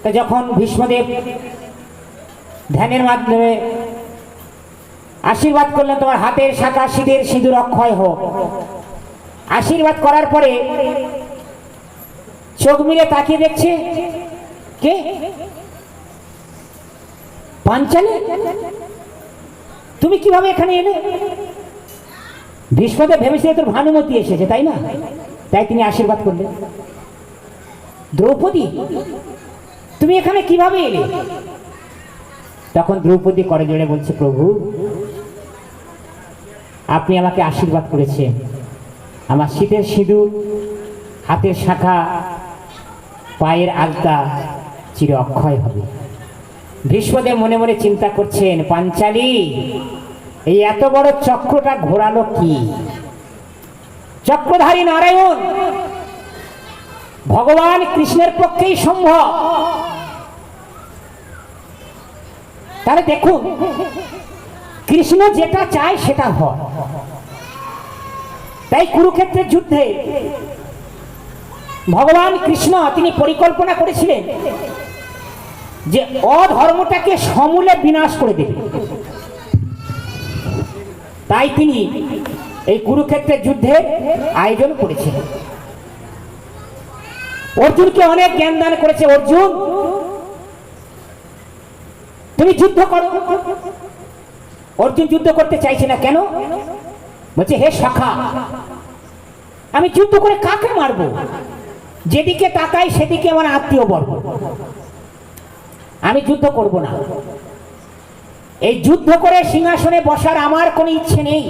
তা যখন ভীষ্মদেব ধ্যানের মাধ্যমে আশীর্বাদ করলেন, তোমার হাতের শাখা সিঁদের সিঁদুর অক্ষয় হোক, আশীর্বাদ করার পরে চোখ মিলে তাকিয়ে দেখছে কে? পাঞ্চালী। তুমি কিভাবে এখানে এলে? ভীষ্মদেব ভেবেছিলেন তোর ভানুমতি এসেছে, তাই না? তাই তিনি আশীর্বাদ করলেন। দ্রৌপদী, তুমি এখানে কিভাবে এলে? তখন দ্রৌপদী করে জোরে বলছে, প্রভু আপনি আমাকে আশীর্বাদ করেছেন, আমার শীতের সিঁদুর, হাতের শাখা, পায়ের আলতা চির অক্ষয় হবে। ভীষ্মদেব মনে মনে চিন্তা করছেন, পাঞ্চালী এই এত বড় চক্রটা ঘোরালো কি? চক্রধারী নারায়ণ ভগবান কৃষ্ণের পক্ষেই সম্ভব। তাহলে দেখুন, কৃষ্ণ যেটা চায় সেটা হয়। তাই কুরুক্ষেত্রের যুদ্ধে ভগবান কৃষ্ণ তিনি পরিকল্পনা করেছিলেন যে অধর্মটাকে সমূলে বিনাশ করে দেবে। তাই তিনি এই কুরুক্ষেত্রের যুদ্ধের আয়োজন করেছিলেন। অর্জুনকে অনেক জ্ঞান দান করেছে, অর্জুন তুমি যুদ্ধ করো। অর্জুন যুদ্ধ করতে চাইছে না, কেন? বলছে, হে সখা, আমি যুদ্ধ করে কাকে মারবো? যেদিকে তাকাই সেদিকে আমার আত্মীয় বর্গ, আমি যুদ্ধ করব না। এই যুদ্ধ করে সিংহাসনে বসার আমার কোনো ইচ্ছে নেই।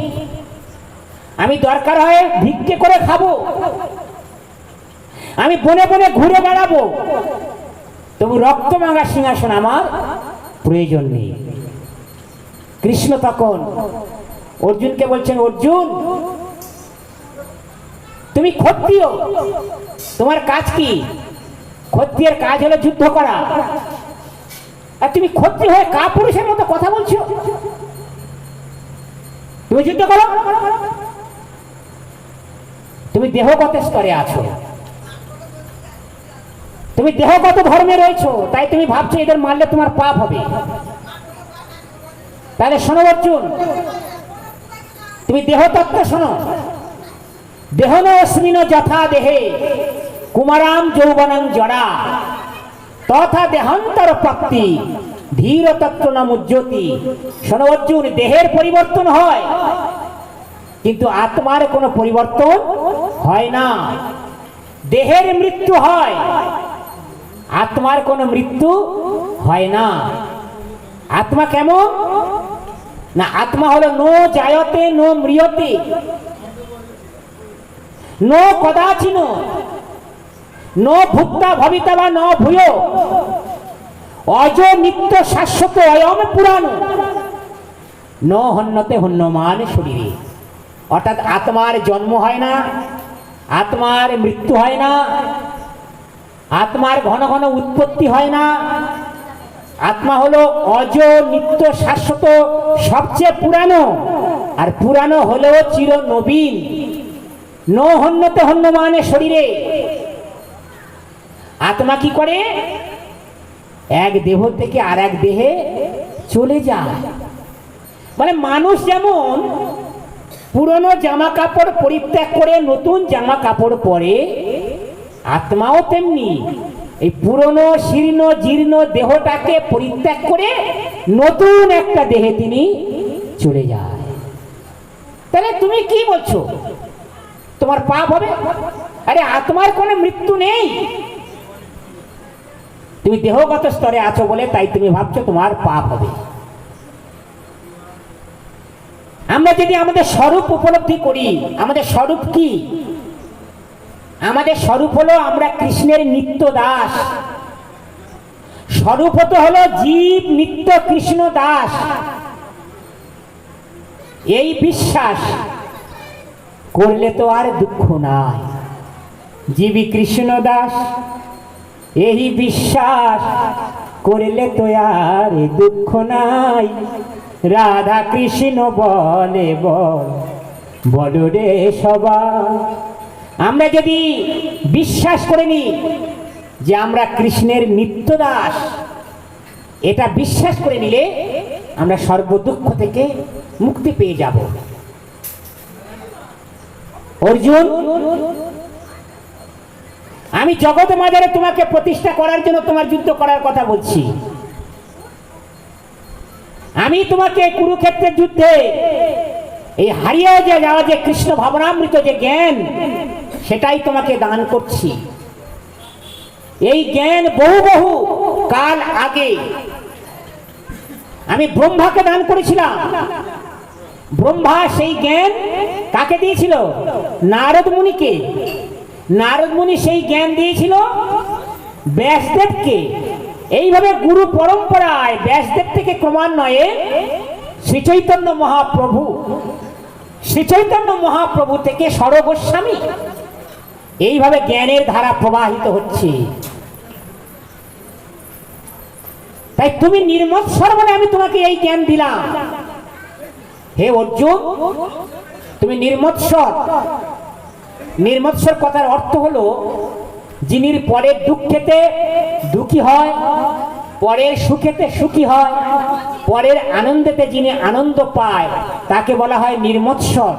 আমি দরকার হয় ভিক্ষে করে খাবো, আমি বনে বনে ঘুরে বেড়াবো, তবু রক্ত মাঙ্গা সিংহাসন আমার প্রয়োজন নেই। কৃষ্ণ তখন অর্জুনকে বলছেন, অর্জুন তুমি ক্ষত্রিয়, তোমার কাজ কি? ক্ষত্রিয়ের কাজ হলো যুদ্ধ করা, আর তুমি ক্ষত্রিয় হয়ে কাপুরুষের মতো কথা বলছো? তুমি যুদ্ধ করো। তুমি দেহগত স্তরে আছো, তুমি দেহগত ধর্মে রয়েছো, তাই তুমি ভাবছো এদের মারলে তোমার পাপ হবে। তাহলে শোনো অর্জুন, তুমি দেহতত্ত্ব শোনো। দেহন অস্মিন যথা দেহে কুমারাম যৌবনং জড়া তথা দেহান্তর প্রাপ্তি ধীর তত্ত্ব নাম উজ্জ্যোতি। শোনো অর্জুন, দেহের পরিবর্তন হয় কিন্তু আত্মার কোনো পরিবর্তন হয় না। দেহের মৃত্যু হয়, আত্মার কোনো মৃত্যু হয় না। আত্মা কেমন না? আত্মা হলো no জায়তে no ম্রিয়তে no কদাচিন no ভুক্তা Bhabita বা ন ভূয় অজ নিত্য শাশ্বত অয়ম পুরাণ ন হন্যতে হন্যমান শরীরে। অর্থাৎ আত্মার জন্ম হয় না, আত্মার মৃত্যু হয় না, আত্মার ঘন ঘন উৎপত্তি হয় না। আত্মা হলো অজ নিত্য শাশ্বত, সবচেয়ে পুরানো, আর পুরানো হলেও চির নবীন। ন হন্যতে হন্যমান শরীরে। আত্মা কি করে? এক দেহ থেকে আর এক দেহে চলে যায়। মানে মানুষ যেমন পুরনো জামা কাপড় পরিত্যাগ করে নতুন জামা কাপড় পরে, আত্মাও তেমনি এই পুরনো শীর্ণ জীর্ণ দেহটাকে পরিত্যাগ করে নতুন একটা দেহে তিনি চলে যায়। তাহলে তুমি কি বলছো তোমার পাপ হবে? আরে আত্মার কোনো মৃত্যু নেই, তুমি দেহগত স্তরে আছো বলে তাই তুমি ভাবছো তোমার পাপ হবে। আমরা যদি আমাদের স্বরূপ উপলব্ধি করি, আমাদের স্বরূপ কি? আমাদের স্বরূপ হলো আমরা কৃষ্ণের নিত্য দাস। স্বরূপ হতে হলো জীব নিত্য কৃষ্ণ দাস। এই বিশ্বাস করলে তো আর দুঃখ নাই। জীবী কৃষ্ণ দাস এই বিশ্বাস করলে তো আর দুঃখ নাই। রাধা কৃষ্ণ বলে বল রে সবাই। আমরা যদি বিশ্বাস করে নিই যে আমরা কৃষ্ণের নিত্য দাস, এটা বিশ্বাস করে নিলে আমরা সর্বদুঃখ থেকে মুক্তি পেয়ে যাব। অর্জুন, আমি জগৎ মাঝারে তোমাকে প্রতিষ্ঠা করার জন্য তোমার যুদ্ধ করার কথা বলছি। আমি তোমাকে কুরুক্ষেত্রের যুদ্ধে এই হারিয়ে যাওয়া যে কৃষ্ণ ভাবনামৃত যে জ্ঞান, সেটাই তোমাকে দান করছি। এই জ্ঞান বহু বহু কাল আগে আমি ব্রহ্মাকে দান করেছিলাম। ব্রহ্মা সেই জ্ঞান কাকে দিয়েছিল? নারদ মুনিকে। নারদ মুনি সেই জ্ঞান দিয়েছিল ব্যাসদেবকে। এইভাবে গুরু পরম্পরায় ব্যাসদেব থেকে ক্রমান্বয়ে শ্রী চৈতন্য মহাপ্রভু, শ্রী চৈতন্য মহাপ্রভু থেকে সর গোস্বামী, এইভাবে জ্ঞানের ধারা প্রবাহিত হচ্ছে। তাই তুমি নির্মৎসর বলে আমি তোমাকে এই জ্ঞান দিলাম। হে অর্জুন, তুমি নির্মৎসর। নির্মৎসর কথার অর্থ হলো যিনির পরের দুঃখেতে দুঃখী হয়, পরের সুখেতে সুখী হয়, পরের আনন্দেতে যিনি আনন্দ পায়, তাকে বলা হয় নির্মৎসর।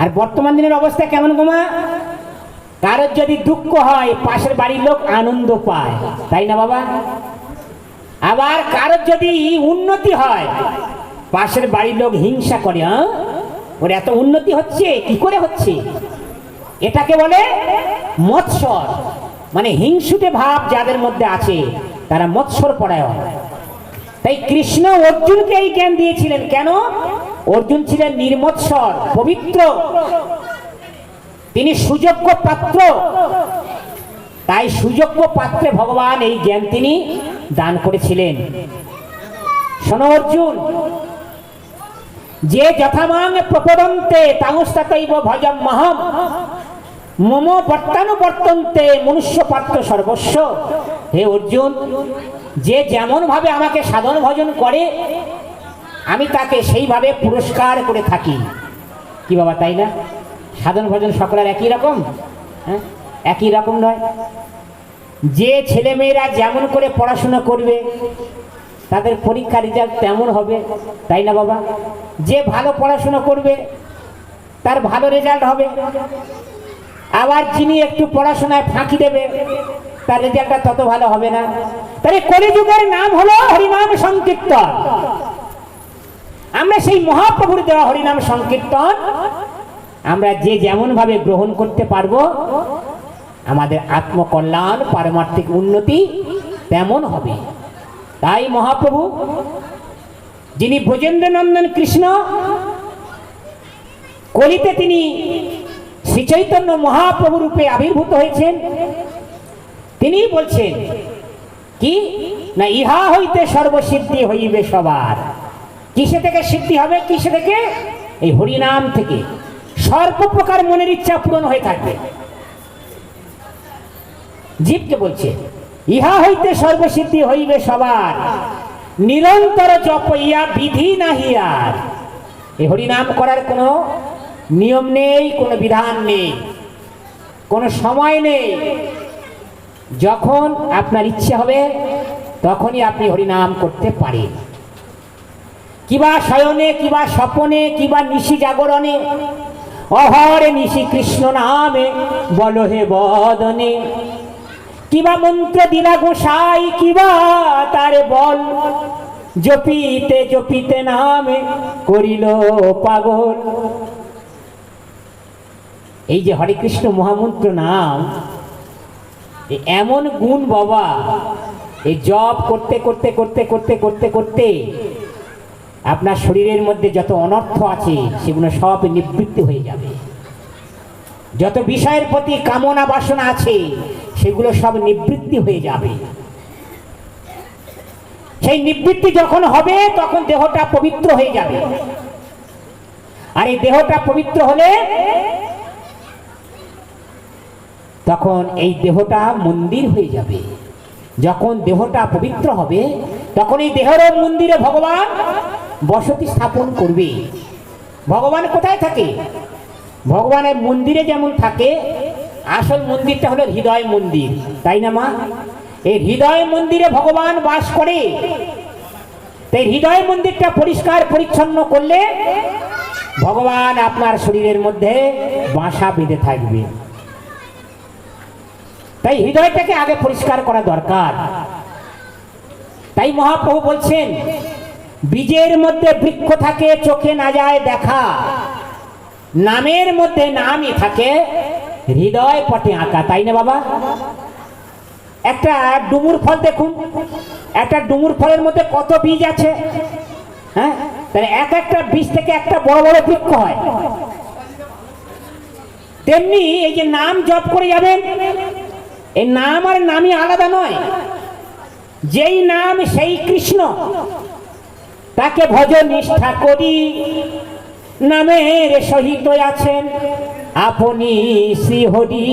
আর বর্তমান দিনের অবস্থা কেমন গোমা? কারোর যদি দুঃখ হয়, পাশের বাড়ির লোক আনন্দ পায়, তাই না বাবা? আবার কারোর যদি উন্নতি হয়, পাশের বাড়ির লোক হিংসা করে, ওর এত উন্নতি হচ্ছে, কি করে হচ্ছে? এটাকে বলে মৎসর, মানে হিংসুটে ভাব যাদের মধ্যে আছে তারা মৎসর পরায়ণ। তাই কৃষ্ণ অর্জুনকে এই জ্ঞান দিয়েছিলেন। কেন? অর্জুন ছিলেন নির্মৎসর, পবিত্র, তিনি সুযোগ্য পাত্র। তাই সুযোগ্য পাত্রে ভগবান এই জ্ঞান তিনি দান করেছিলেন। শোনো অর্জুন, যে যথামাং প্রপদন্তে তাংস্তাতৈব ভজম মহম মম বর্তানুবর্তন্তে মনুষ্য পাত্র সর্বস্ব। হে অর্জুন, যে যেমন ভাবে আমাকে সাধন ভজন করে, আমি তাকে সেইভাবে পুরস্কার করে থাকি। কি বাবা, তাই না? সাধন ভজন সকলের একই রকম? হ্যাঁ, একই রকম নয়। যে ছেলে মেয়েরা যেমন করে পড়াশোনা করবে, তাদের পরীক্ষা রেজাল্ট তেমন হবে, তাই না বাবা? যে ভালো পড়াশোনা করবে তার ভালো রেজাল্ট হবে। আবার যিনি একটু পড়াশোনায় ফাঁকি দেবে, তার রেজাল্টটা তত ভালো হবে না। তাহলে কলিযুগের নাম হলো হরিনাম সংকীর্তন। আমরা সেই মহাপ্রভুর দেওয়া হরিনাম সংকীর্তন আমরা যে যেমন ভাবে গ্রহণ করতে পারবো, আমাদের আত্মকল্যাণ, পারমার্থিক উন্নতি তেমন হবে। তাই মহাপ্রভু, যিনি ব্রজেন্দ্র নন্দন কৃষ্ণ, কলিতে তিনি শ্রী চৈতন্য মহাপ্রভু রূপে আবির্ভূত হয়েছেন, তিনি বলছেন কি না, ইহা হইতে সর্বসিদ্ধি হইবে সবার। কিসে থেকে সিদ্ধি হবে? কিসে থেকে? এই হরিনাম থেকে সর্বপ্রকার মনের ইচ্ছা পূরণ হয়ে থাকবে। জীবকে বলছে ইহা হইতে সর্বসিদ্ধি হইবে সবার, নিরন্তর জপইয়া বিধি নাহি আর। এই হরিনাম করার কোনো নিয়ম নেই, কোনো বিধান নেই, কোনো সময় নেই। যখন আপনার ইচ্ছে হবে তখনই আপনি হরিনাম করতে পারেন। কিবা শয়নে, কিবা স্বপনে, কিবা নিশি জাগরণে, অহরে নিশি কৃষ্ণ নামে বলো হে বদনে। কিবা মন্ত্র দিলা গোসাই, কিবা তারে বল, জপিতে জপিতে নামে করিল পাগল। এই যে হরে কৃষ্ণ মহামন্ত্র নাম, এমন গুণ বাবা, এই জপ করতে করতে করতে করতে করতে করতে আপনার শরীরের মধ্যে যত অনর্থ আছে সেগুলো সব নিবৃত্তি হয়ে যাবে। যত বিষয়ের প্রতি কামনা বাসনা আছে সেগুলো সব নিবৃত্তি হয়ে যাবে। সেই নিবৃত্তি যখন হবে তখন দেহটা পবিত্র হয়ে যাবে। আর এই দেহটা পবিত্র হলে তখন এই দেহটা মন্দির হয়ে যাবে। যখন দেহটা পবিত্র হবে তখন এই দেহের মন্দিরে ভগবান বসতি স্থাপন করবে। ভগবান কোথায় থাকে? ভগবানের মন্দিরে যেমন থাকে আসল মন্দিরটা হলো হৃদয় মন্দির, তাই না মা? এই হৃদয় মন্দিরে ভগবান বাস করে। তাই হৃদয় মন্দিরটা পরিষ্কার পরিচ্ছন্ন করলে ভগবান আপনার শরীরের মধ্যে বাসা বেঁধে থাকবে। তাই হৃদয়টাকে আগে পরিষ্কার করা দরকার। তাই মহাপ্রভু বলছেন, বীজের মধ্যে বৃক্ষ থাকে, চোখে না যায় দেখা, নামের মধ্যে নামই থাকে, হৃদয় পটে আঁকা। তাই না বাবা? একটা ডুমুর ফল দেখুন, একটা ডুমুর ফলের মধ্যে কত বীজ আছে। হ্যাঁ, তাহলে এক একটা বীজ থেকে একটা বড় বড় বৃক্ষ হয়। তেমনি এই যে নাম জপ করে যাবেন, এই নাম আর নামই আলাদা নয়। যেই নাম সেই কৃষ্ণ, তাকে ভজ নিষ্ঠা করি, নামের সহিত আছেন আপনি শ্রীহরি।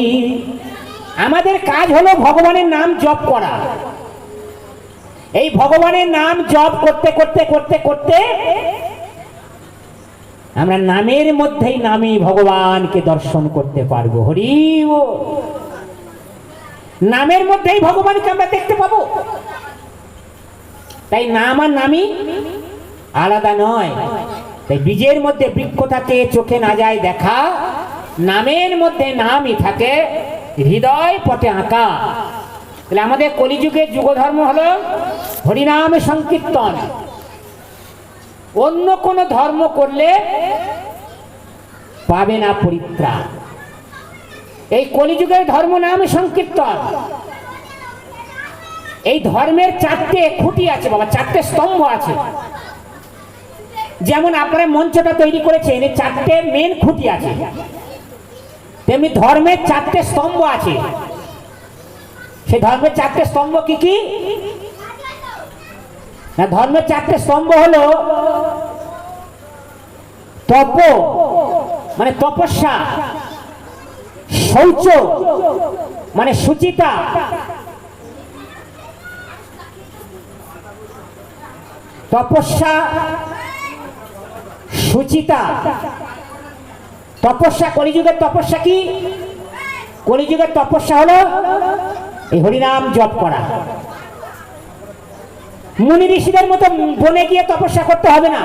আমাদের কাজ হলো ভগবানের নাম জপ করা। এই ভগবানের নাম জপ করতে করতে করতে করতে আমরা নামের মধ্যেই নামে ভগবানকে দর্শন করতে পারবো। হরি বল। নামের মধ্যেই ভগবানকে আমরা দেখতে পাবো। তাই নাম আর নামই আলাদা নয়। তাই বীজের মধ্যে বৃক্ষ থাকে, চোখে না যায় দেখা, নামের মধ্যে নামই থাকে, হৃদয় পটে আঁকা। তাহলে আমাদের কলিযুগের যুগধর্ম হলো হরিনাম সংকীর্তন। অন্য কোন ধর্ম করলে পাবে না পরিত্রাণ। এই কলিযুগের ধর্ম নাম সংকীর্তন। এই ধর্মের চারটে খুঁটি আছে বাবা, চারটে স্তম্ভ আছে। যেমন আপনারা মঞ্চটা তৈরি করেছেন, এই চারটে মেন খুঁটি আছে, তেমনি ধর্মের চারটে স্তম্ভ আছে। সেই ধর্মের চারটে স্তম্ভ কি কি? না, ধর্মের চারটে স্তম্ভ হলো তপ মানে তপস্যা, শৌচ মানে শুচিতা, তপস্যা শুচিতা। তপস্যা, কলিযুগের তপস্যা কি? কলিযুগের তপস্যা হলো এই হরিনাম জপ করা। মুনি ঋষিদের মতো বনে গিয়ে তপস্যা করতে হবে না।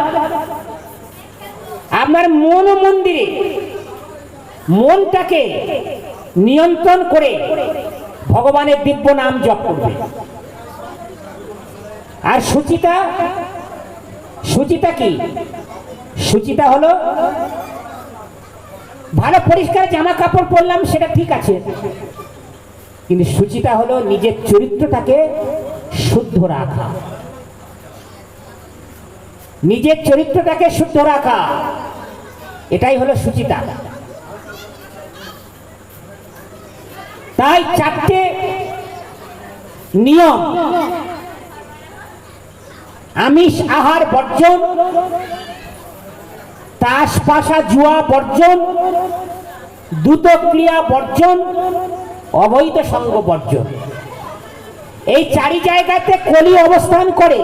আপনার মন মন্দিরে মনটাকে নিয়ন্ত্রণ করে ভগবানের দিব্য নাম জপ করবে। আর শুচিতা, শুচিতা কি? শুচিতা হলো ভালো পরিষ্কার জামা কাপড় পরলাম সেটা ঠিক আছে, কিন্তু শুচিতা হলো নিজের চরিত্রটাকে শুদ্ধ রাখা। নিজের চরিত্রটাকে শুদ্ধ রাখা, এটাই হলো শুচিতা। তাই চারটে নিয়ম: আমিষ আহার বর্জন, তাস পাশা জুয়া বর্জন, দ্রুত ক্রিয়া বর্জন, অবৈধ সঙ্গ বর্জন। এই চারি জায়গাতে কলি অবস্থান করে।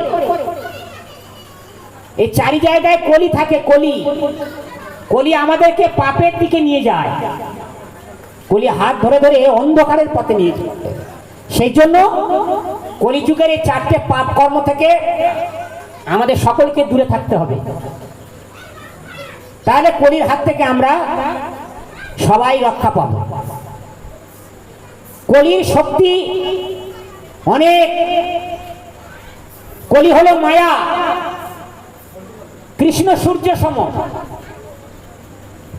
এই চারি জায়গায় কলি থাকে। কলি কলি আমাদেরকে পাপের দিকে নিয়ে যায়। কলি হাত ধরে ধরে অন্ধকারের পথে নিয়ে যায়। সেই জন্য কলিযুগের এই চারটে পাপ কর্ম থেকে আমাদের সকলকে দূরে থাকতে হবে। তাহলে কলির হাত থেকে আমরা সবাই রক্ষা পাবো। কলির শক্তি অনেক। কলি হলো মায়া। কৃষ্ণ সূর্য সম।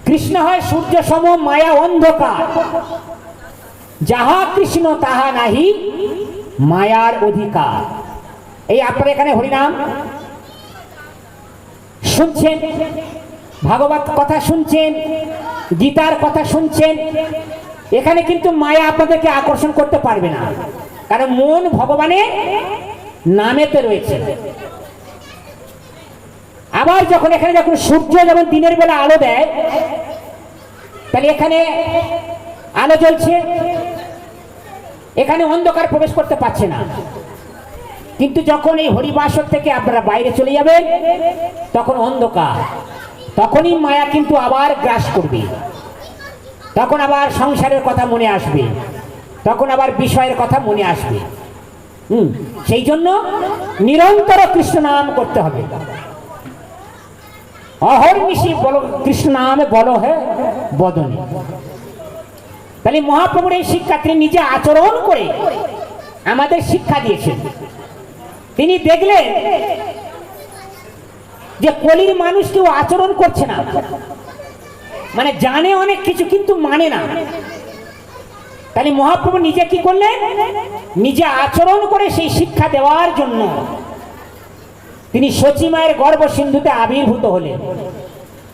কৃষ্ণ হয় সূর্য সম, মায়া অন্ধকার। যাহা কৃষ্ণ তাহা নাহি মায়ার অধিকার। এই আপনারা এখানে হরিনাম শুনছেন, ভাগবত কথা শুনছেন, গীতার কথা শুনছেন। এখানে কিন্তু মায়া আপনাদেরকে আকর্ষণ করতে পারবে না, কারণ মন ভগবানের নামেতে রয়েছে। আবার যখন এখানে যখন সূর্য যেমন দিনের বেলা আলো দেয়, তাহলে এখানে আলো জ্বলছে, এখানে অন্ধকার প্রবেশ করতে পারছে না। কিন্তু যখন এই হরিবাসর থেকে আপনারা বাইরে চলে যাবেন, তখন অন্ধকার, তখনই মায়া কিন্তু আবার গ্রাস করবে। তখন আবার সংসারের কথা মনে আসবে, তখন আবার বিষয়ের কথা মনে আসবে। সেই জন্য নিরন্তর কৃষ্ণ নাম করতে হবে। অহর্নিশি বলো কৃষ্ণ নামে বলো হে বদনে। তাহলে মহাপ্রভুর এই শিক্ষা তিনি নিজে আচরণ করে আমাদের শিক্ষা দিয়েছেন। তিনি দেখলেন যে কলির মানুষ কেউ আচরণ করছে না, মানে জানে অনেক কিছু কিন্তু মানে না। তাহলে মহাপ্রভু নিজে কি করলেন? নিজে আচরণ করে সেই শিক্ষা দেওয়ার জন্য তিনি সচী মায়ের গর্ভ সিন্ধুতে আবির্ভূত হলেন।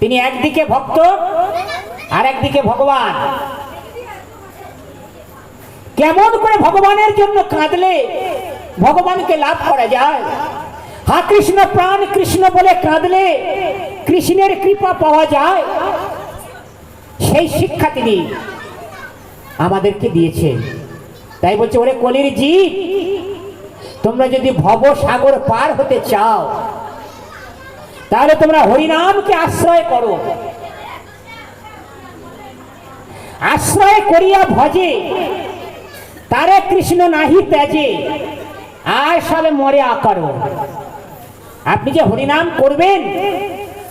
তিনি একদিকে ভক্ত আর একদিকে ভগবান। কেমন করে ভগবানের জন্য কাঁদলে ভগবানকে লাভ করা যায়? হা কৃষ্ণ প্রাণ কৃষ্ণ বলে কাঁদলে কৃষ্ণের কৃপা পাওয়া যায়। সেই শিক্ষা তিনি আমাদেরকে দিয়েছেন। তাই বলছে, ওরে কলির জীব, তোমরা যদি ভব সাগর পার হতে চাও তাহলে তোমরা হরিনামকে আশ্রয় করো। আশ্রয় করিয়া ভজে তারে কৃষ্ণ নাহি ত্যাজে আর সালে মরে আকার। আপনি যে হরিনাম করবেন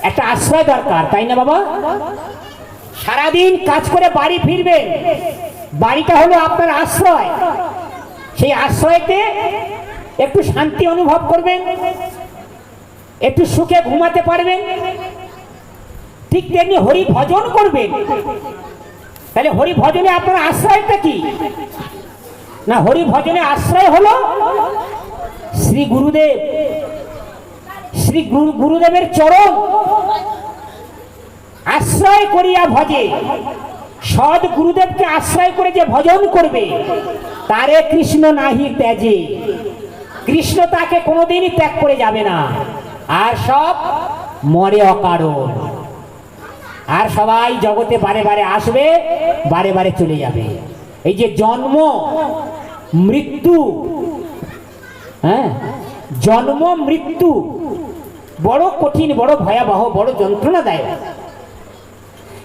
একটা আশ্রয় দরকার, তাই না বাবা? সারাদিন কাজ করে বাড়ি ফিরবেন, বাড়িটা হলো আপনার আশ্রয়। সেই আশ্রয়তে একটু শান্তি অনুভব করবেন, একটু সুখে ঘুমাতে পারবেন। ঠিক তেমনি হরি ভজন করবেন। তাহলে হরি ভজনে আপনার আশ্রয়টা কি? না, হরি ভজনে আশ্রয় হলো শ্রী গুরুদেব, শ্রী গুরুদেবের চরণ আশ্রয় করিয়া ভজে। সৎ গুরুদেবকে আশ্রয় করে যে ভজন করবে তারে কৃষ্ণ নাহি ত্যাজে। কৃষ্ণ তাকে কোনোদিনই ত্যাগ করে যাবে না, আর সব মরে অকারণ। আর সবাই জগতে বারে বারে আসবে, বারে বারে চলে যাবে। এই যে জন্ম মৃত্যু, হ্যাঁ, জন্ম মৃত্যু বড় কঠিন, বড় ভয়াবহ, বড় যন্ত্রণাদায়ক।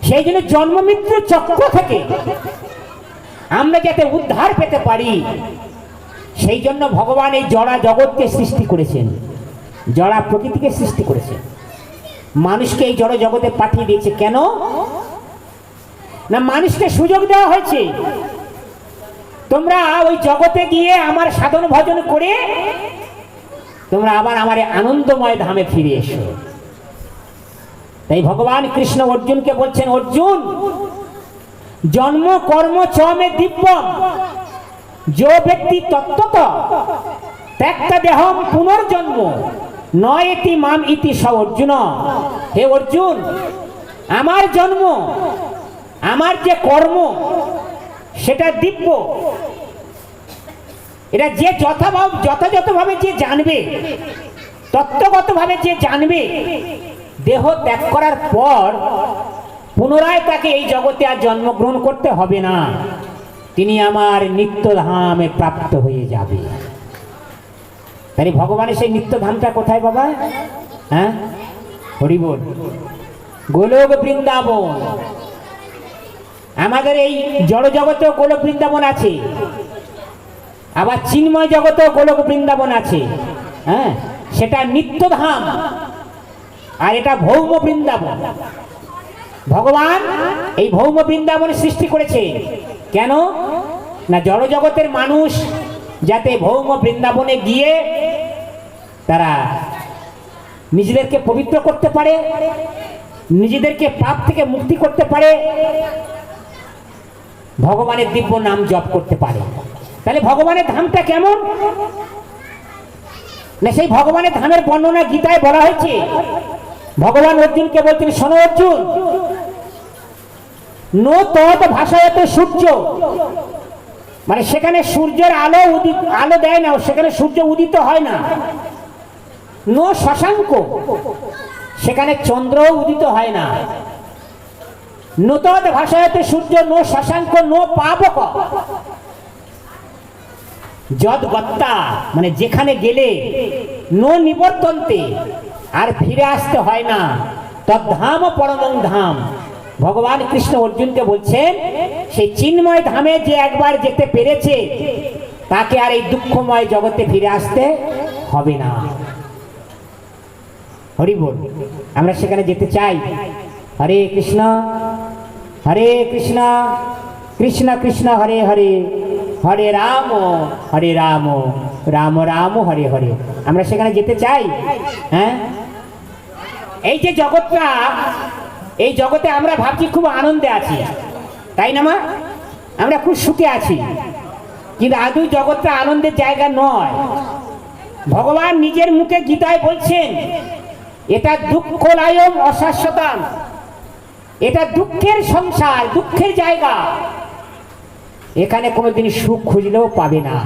সেই জন্য জন্ম মৃত্যুর চক্র থেকে আমরা যাতে উদ্ধার পেতে পারি, সেই জন্য ভগবান এই জড়া জগৎকে সৃষ্টি করেছেন, জড়া প্রকৃতিকে সৃষ্টি করেছেন, মানুষকে এই জড় জগতে পাঠিয়ে দিয়েছে। কেন না, মানুষকে সুযোগ দেওয়া হয়েছে, তোমরা ওই জগতে গিয়ে আমার সাধন ভজন করে তোমরা আবার আমার আনন্দময় ধামে ফিরে এসো। তাই ভগবান কৃষ্ণ অর্জুনকে বলছেন, অর্জুন, জন্ম কর্ম চমে দিব্যম जो व्यक्ति तत्त्वत त्यक्ता देहम पुनर्जन्म नय इति माम इति स अर्जुन। हे अर्जुन, आमार जन्म आमार जे कर्म सेटा दिव्य। एटा जे যথাযথভাবে যে জানবে, তত্ত্বগতভাবে যে জানবে, দেহ ত্যাগ করার পর পুনরায় তাকে এই জগতে আর জন্মগ্রহণ করতে হবে না, তিনি আমার নিত্যধামে প্রাপ্ত হয়ে যাবে। তাই ভগবানের সেই নিত্যধামটা কোথায় বাবা? হ্যাঁ, হরি বল, গোলক বৃন্দাবন। আমাদের এই জড় জগতেও গোলক বৃন্দাবন আছে, আবার চিন্ময় জগতেও গোলক বৃন্দাবন আছে। হ্যাঁ, সেটা নিত্যধাম আর এটা ভৌম বৃন্দাবন। ভগবান এই ভৌম বৃন্দাবন সৃষ্টি করেছে কেন না, জড় জগতের মানুষ যাতে ভৌম বৃন্দাবনে গিয়ে তারা নিজেদেরকে পবিত্র করতে পারে, নিজেদেরকে পাপ থেকে মুক্তি করতে পারে, ভগবানের দিব্য নাম জপ করতে পারে। তাহলে ভগবানের ধামটা কেমন না, সেই ভগবানের ধামের বর্ণনা গীতায় বলা হয়েছে। ভগবান অর্জুনকে বলছেন, শোনো অর্জুন, নো তৎ ভাষায়তে সূর্য, মানে সেখানে সূর্যের আলো দেয় না, সেখানে সূর্য উদিত হয় না। নো শশাঙ্ক, সেখানে চন্দ্র উদিত হয় না। নো তৎ ভাষায়তে সূর্য নো শশাঙ্ক নো পাবক যদ গত্তা, মানে যেখানে গেলে নো নিবর্তন্তে, আর ফিরে আসতে হয় না। তদ্ধাম পরমং ধাম, ভগবান কৃষ্ণ অর্জুনকে বলছেন সেই চিন্ময় ধামে যে একবার যেতে পেরেছে তাকে আর এই দুঃখময় জগতে ফিরে আসতে হবে না। হরি বল, আমরা সেখানে যেতে চাই। হরে কৃষ্ণ কৃষ্ণ কৃষ্ণ হরে হরে, হরে রাম রাম রাম হরে হরে। আমরা সেখানে যেতে চাই। হ্যাঁ, এই যে জগৎটা, এই জগতে আমরা ভাবছি খুব আনন্দে আছি, তাই না মা? আমরা খুব সুখে আছি, কিন্তু আদৌ জগৎটা আনন্দের জায়গা নয়। ভগবান নিজের মুখে গীতায় বলছেন এটা দুঃখলায়ম অশাশ্বতম, এটা দুঃখের সংসার, দুঃখের জায়গা। এখানে কোনোদিন সুখ খুঁজলেও পাবে না।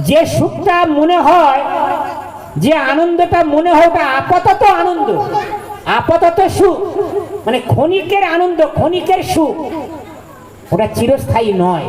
যে সুখটা মনে হয়, যে আনন্দটা মনে হয় ওটা আপাতত আনন্দ, আপাতত সুখ, মানে ক্ষণিকের আনন্দ, ক্ষণিকের সুখ, ওটা চিরস্থায়ী নয়।